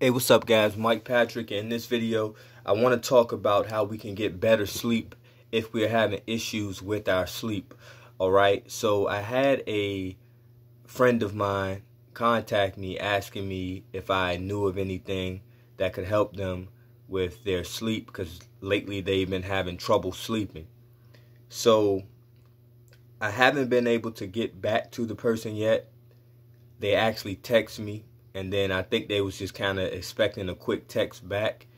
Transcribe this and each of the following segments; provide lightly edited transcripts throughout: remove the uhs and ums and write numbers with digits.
Hey, what's up guys? Mike Patrick. In this video, I want to talk about how we can get better sleep if we're having issues with our sleep. Alright, so I had a friend of mine contact me asking me if I knew of anything that could help them with their sleep, because lately they've been having trouble sleeping. So I haven't been able to get back to the person yet. They actually text me, and then I think they was just kind of expecting a quick text back,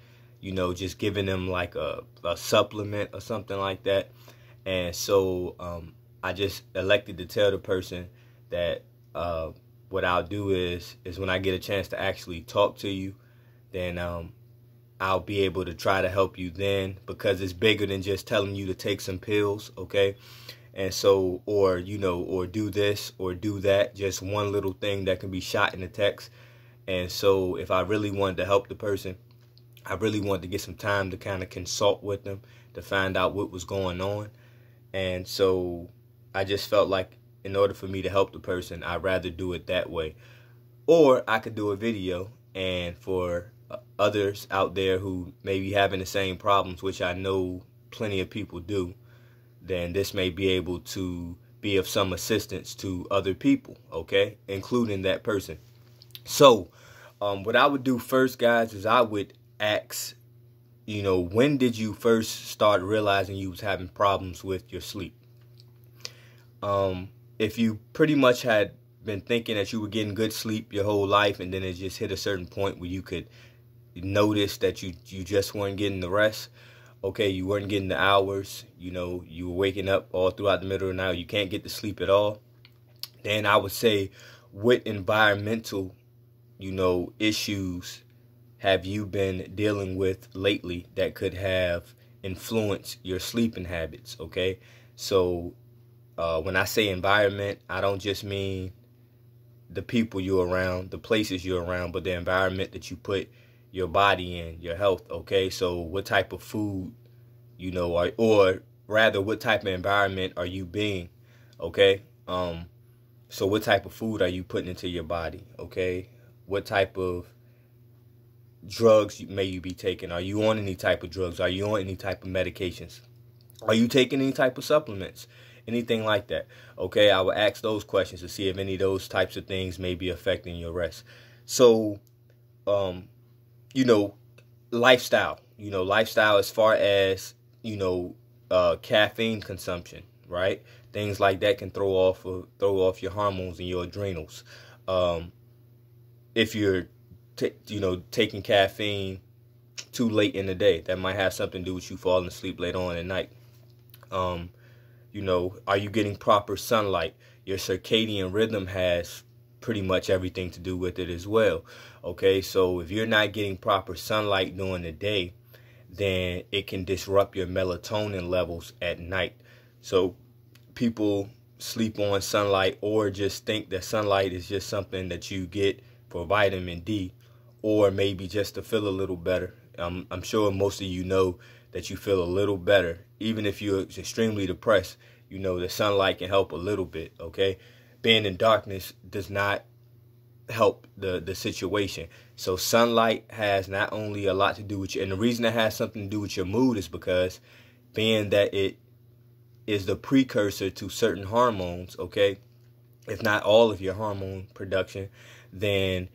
you know, just giving them like a supplement or something like that. And so I just elected to tell the person that what I'll do is when I get a chance to actually talk to you, then I'll be able to try to help you then, because it's bigger than just telling you to take some pills, okay? And so, or, you know, or do this or do that, just one little thing that can be shot in the text. And so if I really wanted to help the person, I really wanted to get some time to kind of consult with them to find out what was going on. And so I just felt like in order for me to help the person, I'd rather do it that way. Or I could do a video, and for others out there who may be having the same problems, which I know plenty of people do, then this may be able to be of some assistance to other people, okay, including that person. So what I would do first, guys, is I would ask, you know, when did you first start realizing you was having problems with your sleep? If you pretty much had been thinking that you were getting good sleep your whole life, and then it just hit a certain point where you could notice that you just weren't getting the rest, okay, you weren't getting the hours, you know, you were waking up all throughout the middle of the night, you can't get to sleep at all, then I would say, what environmental, you know, issues have you been dealing with lately that could have influenced your sleeping habits, okay? So when I say environment, I don't just mean the people you're around, the places you're around, but the environment that you put your body in, your health, okay? So what type of food, you know, or rather what type of environment are you being, okay? So what type of food are you putting into your body, okay? What type of drugs may you be taking? Are you on any type of drugs? Are you on any type of medications? Are you taking any type of supplements? Anything like that, okay? I would ask those questions to see if any of those types of things may be affecting your rest. So, you know, lifestyle as far as, you know, caffeine consumption, right? Things like that can throw off your hormones and your adrenals. If you're, taking caffeine too late in the day, that might have something to do with you falling asleep later on at night. You know, are you getting proper sunlight? Your circadian rhythm has pretty much everything to do with it as well. Okay, so if you're not getting proper sunlight during the day, then it can disrupt your melatonin levels at night. So people sleep on sunlight, or just think that sunlight is just something that you get for vitamin D, or maybe just to feel a little better. I'm sure most of you know that you feel a little better. Even if you're extremely depressed, you know the sunlight can help a little bit, okay? Being in darkness does not help the situation. So sunlight has not only a lot to do with you, and the reason it has something to do with your mood is because being that it is the precursor to certain hormones, okay? If not all of your hormone production, then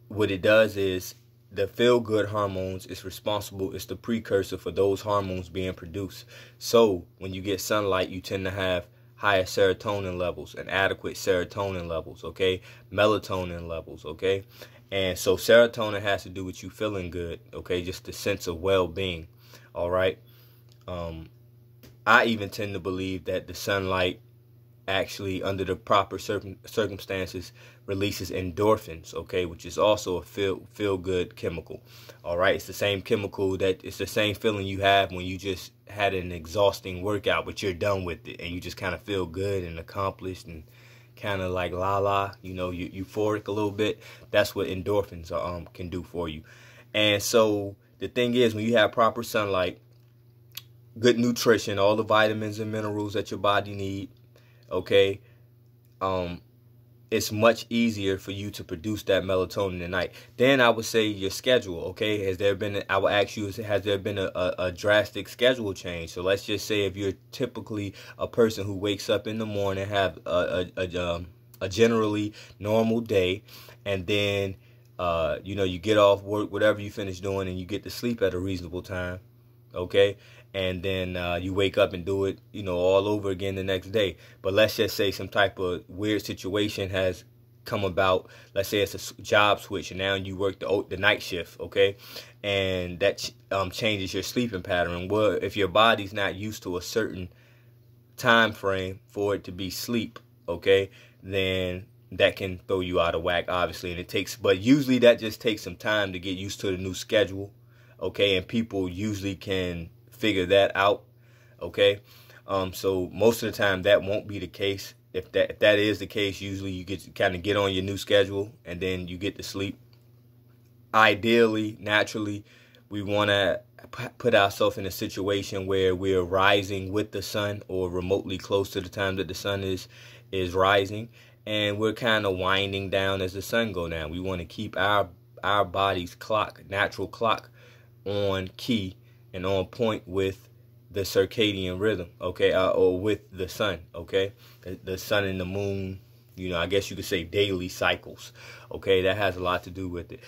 what it does is the feel-good hormones is responsible, it's the precursor for those hormones being produced. So when you get sunlight, you tend to have higher serotonin levels and adequate serotonin levels, okay? Melatonin levels, okay? And so serotonin has to do with you feeling good, okay? Just the sense of well-being, all right? I even tend to believe that the sunlight actually, under the proper circumstances, releases endorphins, okay, which is also a feel good chemical. All right, it's the same chemical it's the same feeling you have when you just had an exhausting workout, but you're done with it and you just kind of feel good and accomplished and kind of like you know, euphoric a little bit. That's what endorphins can do for you. And so the thing is, when you have proper sunlight, good nutrition, all the vitamins and minerals that your body need, okay, it's much easier for you to produce that melatonin at night. Then I would say your schedule, okay? I will ask you, has there been a drastic schedule change? So let's just say if you're typically a person who wakes up in the morning, have a generally normal day, and then, you get off work, whatever you finish doing, and you get to sleep at a reasonable time, okay? And then you wake up and do it, all over again the next day. But let's just say some type of weird situation has come about. Let's say it's a job switch, and now you work the night shift, okay? And that changes your sleeping pattern. Well, if your body's not used to a certain time frame for it to be sleep, okay, then that can throw you out of whack, obviously. But usually that just takes some time to get used to the new schedule, okay? And people usually can figure that out, okay? So most of the time that won't be the case. If that is the case, usually you get on your new schedule, and then you get to sleep. Ideally, naturally, we want to put ourselves in a situation where we're rising with the sun, or remotely close to the time that the sun is rising, and we're kind of winding down as the sun go down. We want to keep our body's natural clock on key and on point with the circadian rhythm, okay, or with the sun, okay, the sun and the moon, I guess you could say daily cycles, okay, that has a lot to do with it.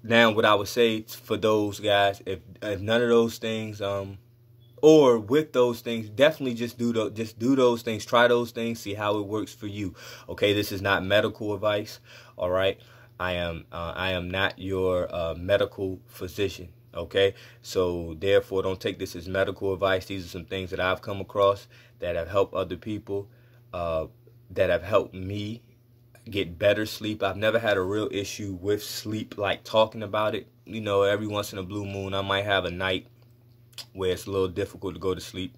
Now, what I would say for those guys, if none of those things, or with those things, definitely just do those things, try those things, see how it works for you, okay? This is not medical advice, all right? I am not your medical physician, okay? So therefore, don't take this as medical advice. These are some things that I've come across that have helped other people, that have helped me get better sleep. I've never had a real issue with sleep, like talking about it. Every once in a blue moon, I might have a night where it's a little difficult to go to sleep.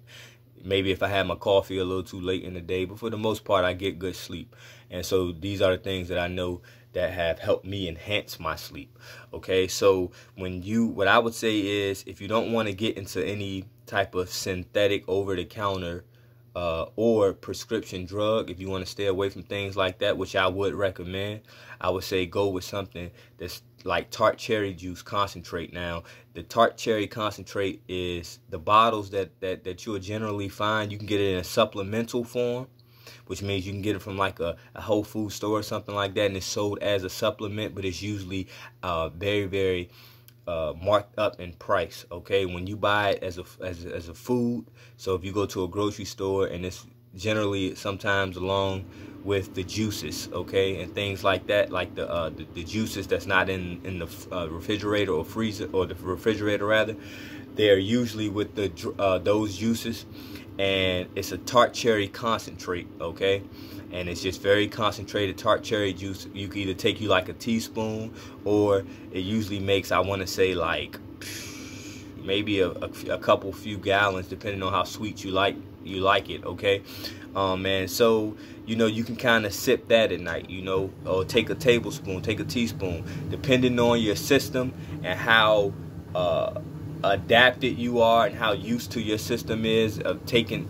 Maybe if I had my coffee a little too late in the day, but for the most part, I get good sleep. And so these are the things that I know that have helped me enhance my sleep, okay? So what I would say is, if you don't want to get into any type of synthetic over-the-counter or prescription drug, if you want to stay away from things like that, which I would recommend, I would say go with something that's like tart cherry juice concentrate. Now, the tart cherry concentrate is the bottles that you'll generally find. You can get it in a supplemental form, which means you can get it from like a Whole Food store or something like that, and it's sold as a supplement, but it's usually very, very marked up in price, okay? When you buy it as a food, so if you go to a grocery store, and it's generally sometimes along with the juices, okay, and things like that, like the juices that's not in the refrigerator or freezer, or the refrigerator rather, they're usually with those juices, and it's a tart cherry concentrate, okay? And it's just very concentrated tart cherry juice. You can either take like a teaspoon, or it usually makes, I want to say, like maybe a couple few gallons, depending on how sweet you like it, okay? And so you can kind of sip that at night, or take a tablespoon, take a teaspoon, depending on your system and how adapted you are and how used to your system is of taking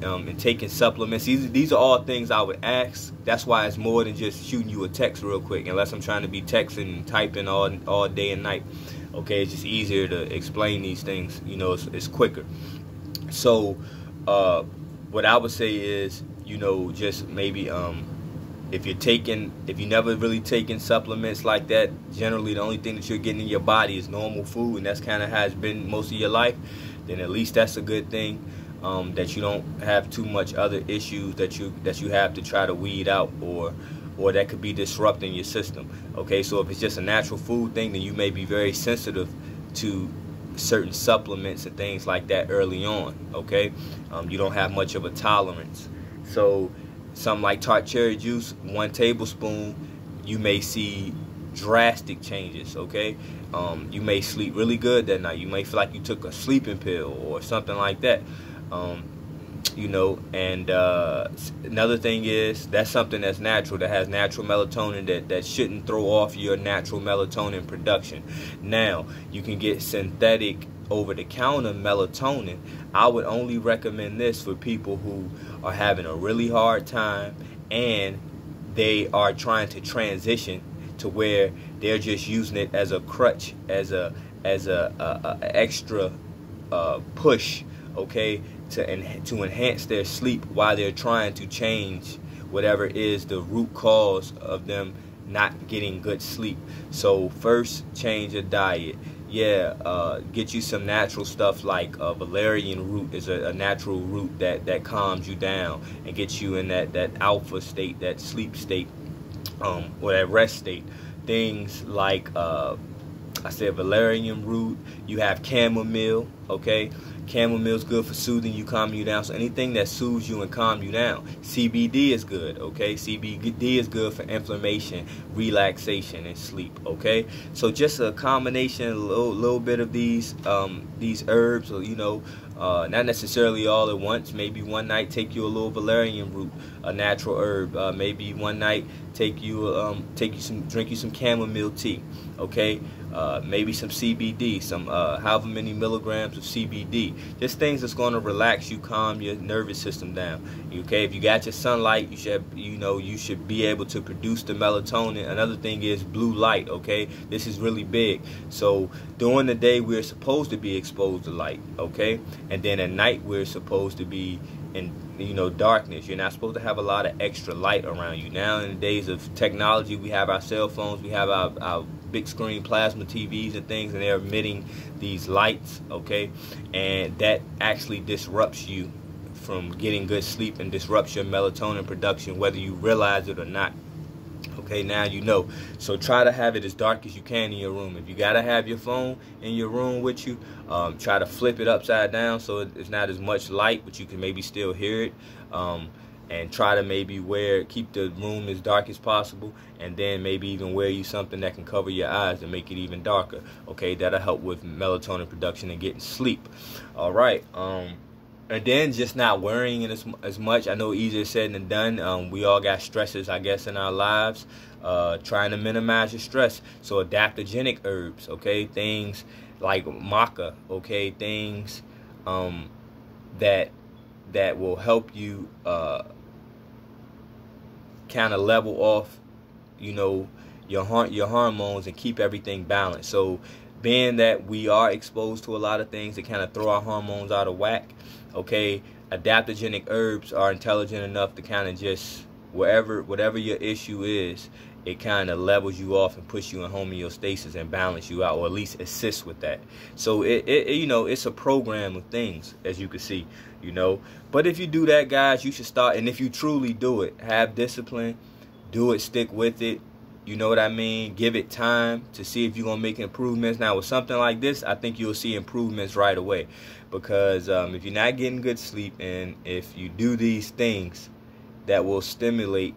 supplements. These are all things I would ask. That's why it's more than just shooting you a text real quick, unless I'm trying to be texting and typing all day and night, okay? It's just easier to explain these things, it's quicker. So what I would say is, just maybe if you never really taken supplements like that, generally the only thing that you're getting in your body is normal food, and that's kind of how it's been most of your life, then at least that's a good thing, that you don't have too much other issues that you have to try to weed out, or that could be disrupting your system, okay? So if it's just a natural food thing, then you may be very sensitive to certain supplements and things like that early on, okay? You don't have much of a tolerance. So something like tart cherry juice, 1 tablespoon, you may see drastic changes, okay? You may sleep really good that night. You may feel like you took a sleeping pill or something like that. And another thing is, that's something that's natural, that has natural melatonin, that shouldn't throw off your natural melatonin production. Now, you can get synthetic over-the-counter melatonin, I would only recommend this for people who are having a really hard time and they are trying to transition to where they're just using it as a crutch, as a extra push, okay, to enhance their sleep while they're trying to change whatever is the root cause of them not getting good sleep. So first, change your diet. Get you some natural stuff like valerian root is a natural root that calms you down and gets you in that alpha state, that sleep state, or that rest state. Things like I said valerian root. You have chamomile, okay? Chamomile's good for soothing you, calming you down. So anything that soothes you and calm you down. CBD is good, okay? CBD is good for inflammation, relaxation, and sleep, okay? So just a combination, a little bit of these herbs, or not necessarily all at once. Maybe one night take you a little valerian root, a natural herb. Maybe one night drink you some chamomile tea, okay? Maybe some CBD, some however many milligrams of CBD. Just things that's going to relax you, calm your nervous system down. Okay, if you got your sunlight, you should be able to produce the melatonin. Another thing is blue light. Okay, this is really big. So during the day we're supposed to be exposed to light. Okay, and then at night we're supposed to be in darkness. You're not supposed to have a lot of extra light around you. Now in the days of technology, we have our cell phones, we have our big screen plasma TVs and things, and they're emitting these lights, okay, and that actually disrupts you from getting good sleep and disrupts your melatonin production, whether you realize it or not. Okay, now you know. So try to have it as dark as you can in your room. If you gotta have your phone in your room with you, try to flip it upside down so it's not as much light, but you can maybe still hear it. And try to maybe keep the room as dark as possible, and then maybe even wear you something that can cover your eyes and make it even darker. Okay, that'll help with melatonin production and getting sleep. All right. And then just not worrying it as much. I know easier said than done. We all got stresses, I guess, in our lives. Trying to minimize your stress. So adaptogenic herbs, okay, things like maca, okay, things that will help you kind of level off, your hormones and keep everything balanced. So being that we are exposed to a lot of things that kind of throw our hormones out of whack, okay, adaptogenic herbs are intelligent enough to kind of just whatever your issue is, it kind of levels you off and puts you in homeostasis and balance you out, or at least assist with that. So it's a program of things, as you can see, But if you do that, guys, you should start. And if you truly do it, have discipline, do it, stick with it. You know what I mean? Give it time to see if you're going to make improvements. Now, with something like this, I think you'll see improvements right away. Because if you're not getting good sleep, and if you do these things that will stimulate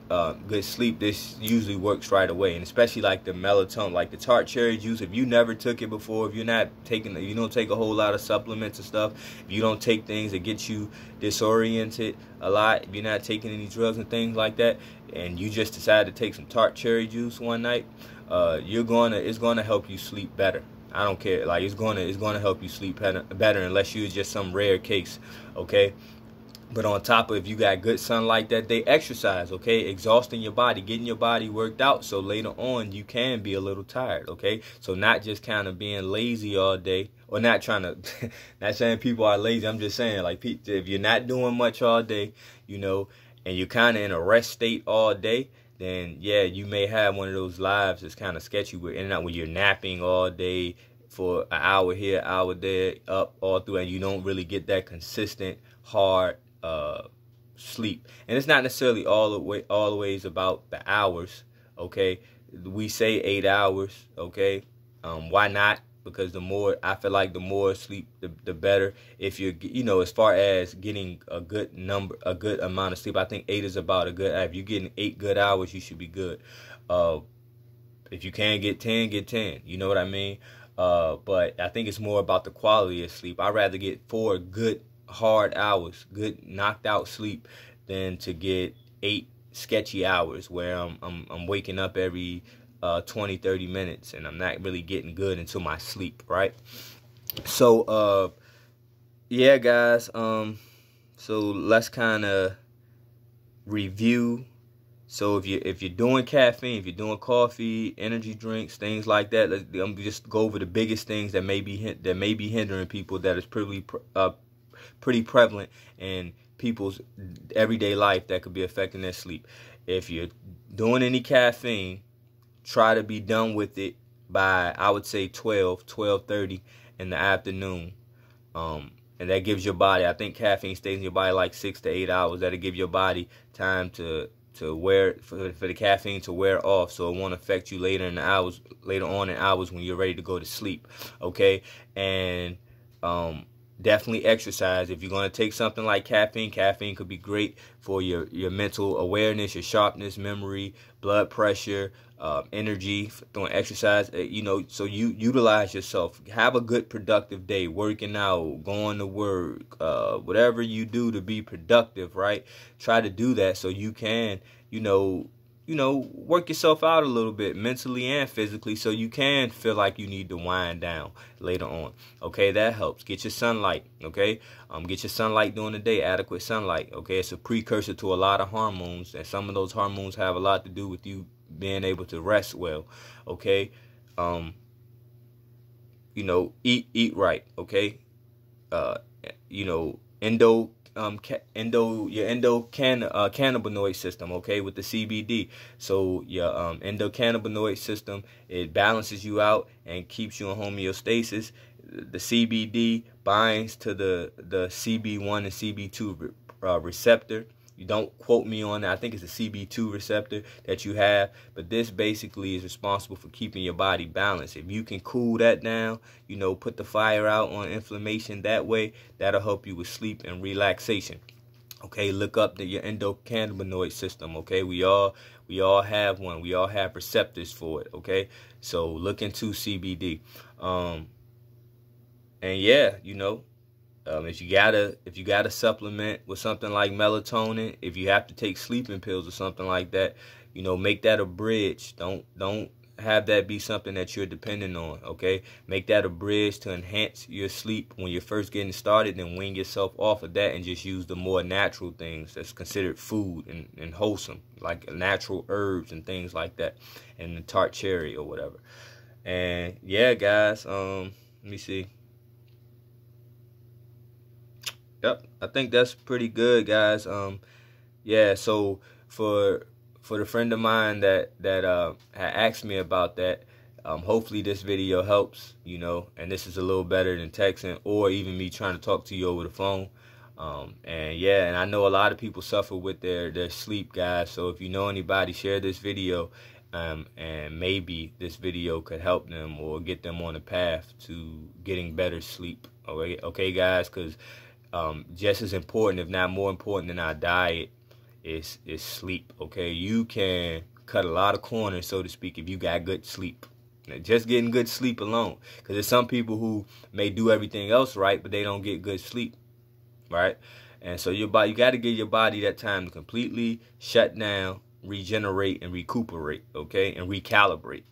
good sleep, this usually works right away. And especially like the melatonin, like the tart cherry juice, if you never took it before, if you're not taking, you don't take a whole lot of supplements and stuff, if you don't take things that get you disoriented a lot, if you're not taking any drugs and things like that, and you just decide to take some tart cherry juice one night, it's gonna help you sleep better. I don't care, like it's gonna help you sleep better unless you're just some rare case, okay? But on top of, if you got good sunlight that day, exercise, okay? Exhausting your body, getting your body worked out, so later on you can be a little tired, okay? So not just kind of being lazy all day, or not trying to, not saying people are lazy, I'm just saying, like, if you're not doing much all day, and you're kind of in a rest state all day, then yeah, you may have one of those lives that's kind of sketchy, where in and out, when you're napping all day for an hour here, hour there, up all through, and you don't really get that consistent, hard sleep. And it's not necessarily always about the hours, okay? We say 8 hours, okay? Why not? Because I feel like the more sleep, the better. If you're, as far as getting a good amount of sleep, I think 8 is about a good. If you're getting 8 good hours, you should be good. If you can get 10, get 10. You know what I mean? But I think it's more about the quality of sleep. I'd rather get 4 good hard hours, good knocked out sleep, than to get 8 sketchy hours where I'm waking up every 20-30 minutes and I'm not really getting good into my sleep, right? So yeah, guys, so let's kind of review. So if you're doing caffeine, if you're doing coffee, energy drinks, things like that, I'm just go over the biggest things that may be hindering people, that is pretty prevalent in people's everyday life, that could be affecting their sleep. If you're doing any caffeine, try to be done with it by, I would say, 12:30 in the afternoon. And that gives your body, I think caffeine stays in your body like 6 to 8 hours. That'll give your body time to wear, for the caffeine to wear off, so it won't affect you later on in hours when you're ready to go to sleep. Okay, and definitely exercise. If you're going to take something like caffeine could be great for your mental awareness, your sharpness, memory, blood pressure, energy, doing exercise. So you utilize yourself. Have a good productive day, working out, going to work, whatever you do to be productive, right? Try to do that so you can, work yourself out a little bit mentally and physically, so you can feel like you need to wind down later on. Okay, that helps. Get your sunlight. Okay, get your sunlight during the day, adequate sunlight. Okay, it's a precursor to a lot of hormones, and some of those hormones have a lot to do with you being able to rest well. Okay, eat right. Okay, endocannabinoid system, okay, with the CBD. So your endocannabinoid system, it balances you out and keeps you in homeostasis. The CBD binds to the CB1 and CB2 receptor. You don't quote me on that. I think it's a CB2 receptor that you have, but this basically is responsible for keeping your body balanced. If you can cool that down, put the fire out on inflammation that way, that'll help you with sleep and relaxation. Okay, look up your endocannabinoid system. Okay, we all have one. We all have receptors for it. Okay, so look into CBD. And yeah, if you gotta supplement with something like melatonin, if you have to take sleeping pills or something like that, make that a bridge. Don't have that be something that you're dependent on. Okay, make that a bridge to enhance your sleep when you're first getting started, then wean yourself off of that and just use the more natural things that's considered food and wholesome, like natural herbs and things like that, and the tart cherry or whatever. And yeah, guys, let me see. Yep, I think that's pretty good, guys. Yeah. So for the friend of mine that had asked me about that, hopefully this video helps. And this is a little better than texting or even me trying to talk to you over the phone. And yeah, and I know a lot of people suffer with their sleep, guys. So if you know anybody, share this video, and maybe this video could help them or get them on a path to getting better sleep. Okay, guys, because just as important, if not more important than our diet, is sleep. Okay, you can cut a lot of corners, so to speak, if you got good sleep. Just getting good sleep alone, because there's some people who may do everything else right, but they don't get good sleep, right? And so you got to give your body that time to completely shut down, regenerate, and recuperate. Okay, and recalibrate.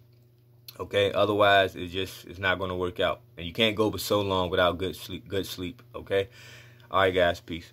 Okay, otherwise it's not going to work out, and you can't go for so long without good sleep. Okay. All right, guys. Peace.